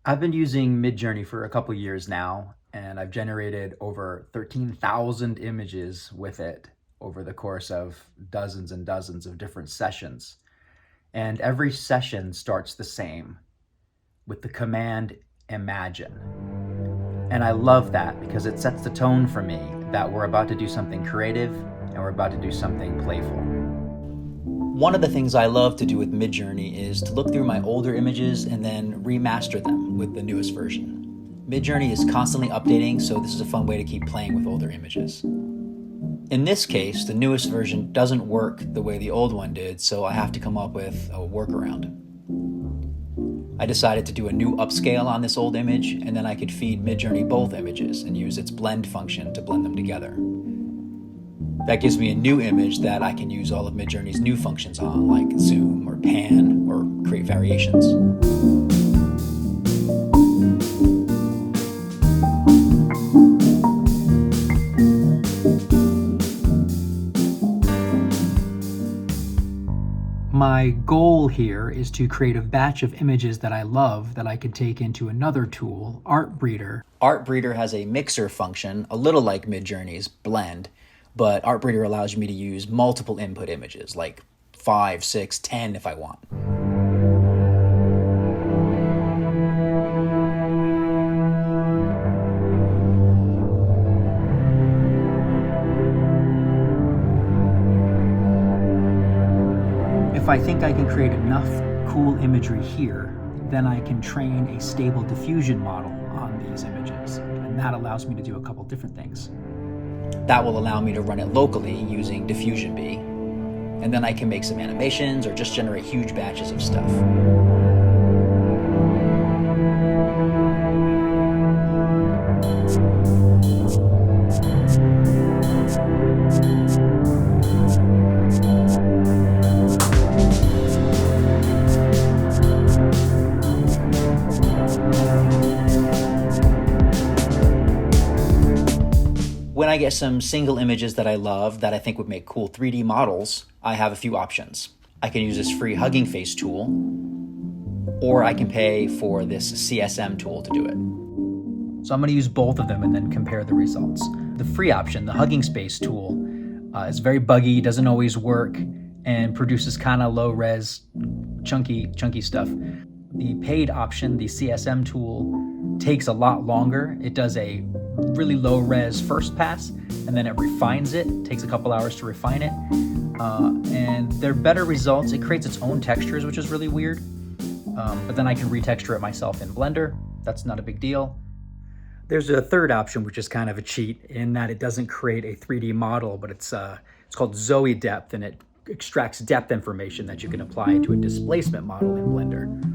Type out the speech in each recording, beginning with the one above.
I've been using Midjourney for a couple years now, and I've generated over 13,000 images with it over the course of dozens and dozens of different sessions. And every session starts the same with the command imagine. And I love that because it sets the tone for me that we're about to do something creative and we're about to do something playful. One of the things I love to do with Midjourney is to look through my older images and then remaster them with the newest version. Midjourney is constantly updating, so this is a fun way to keep playing with older images. In this case, the newest version doesn't work the way the old one did, so I have to come up with a workaround. I decided to do a new upscale on this old image, and then I could feed Midjourney both images and use its blend function to blend them together. That gives me a new image that I can use all of Midjourney's new functions on, like zoom or pan or create variations. My goal here is to create a batch of images that I love that I could take into another tool, Artbreeder. Artbreeder has a mixer function, a little like Midjourney's blend, but Artbreeder allows me to use multiple input images, like 5, 6, 10 if I want. If I think I can create enough cool imagery here, then I can train a stable diffusion model on these images. And that allows me to do a couple different things. That will allow me to run it locally using Diffusion B. And then I can make some animations or just generate huge batches of stuff. When I get some single images that I love that I think would make cool 3D models, I have a few options. I can use this free Hugging Face tool, or I can pay for this CSM tool to do it. So I'm going to use both of them and then compare the results. The free option, the Hugging Space tool, is very buggy, doesn't always work, and produces kind of low-res, chunky stuff. The paid option, the CSM tool, takes a lot longer. It does a really low res first pass, and then it refines it. It takes a couple hours to refine it. And they're better results. It creates its own textures, which is really weird. But then I can retexture it myself in Blender. That's not a big deal. There's a third option, which is kind of a cheat in that it doesn't create a 3D model, but it's called Zoe Depth, and it extracts depth information that you can apply to a displacement model in Blender.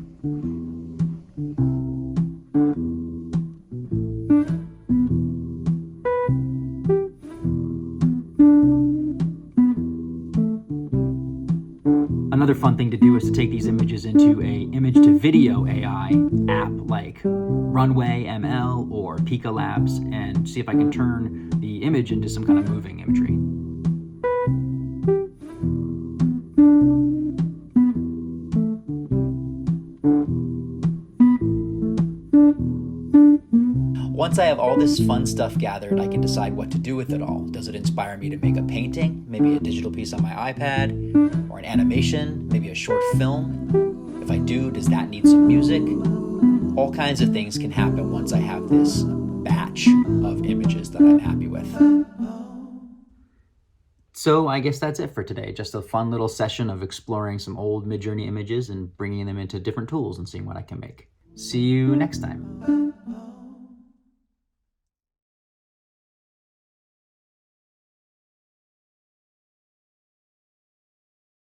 Another fun thing to do is to take these images into a image to video AI app like Runway ML or Pika Labs and see if I can turn the image into some kind of moving imagery. Once I have all this fun stuff gathered, I can decide what to do with it all. Does it inspire me to make a painting, maybe a digital piece on my iPad, or an animation, maybe a short film? If I do, does that need some music? All kinds of things can happen once I have this batch of images that I'm happy with. So I guess that's it for today. Just a fun little session of exploring some old Midjourney images and bringing them into different tools and seeing what I can make. See you next time.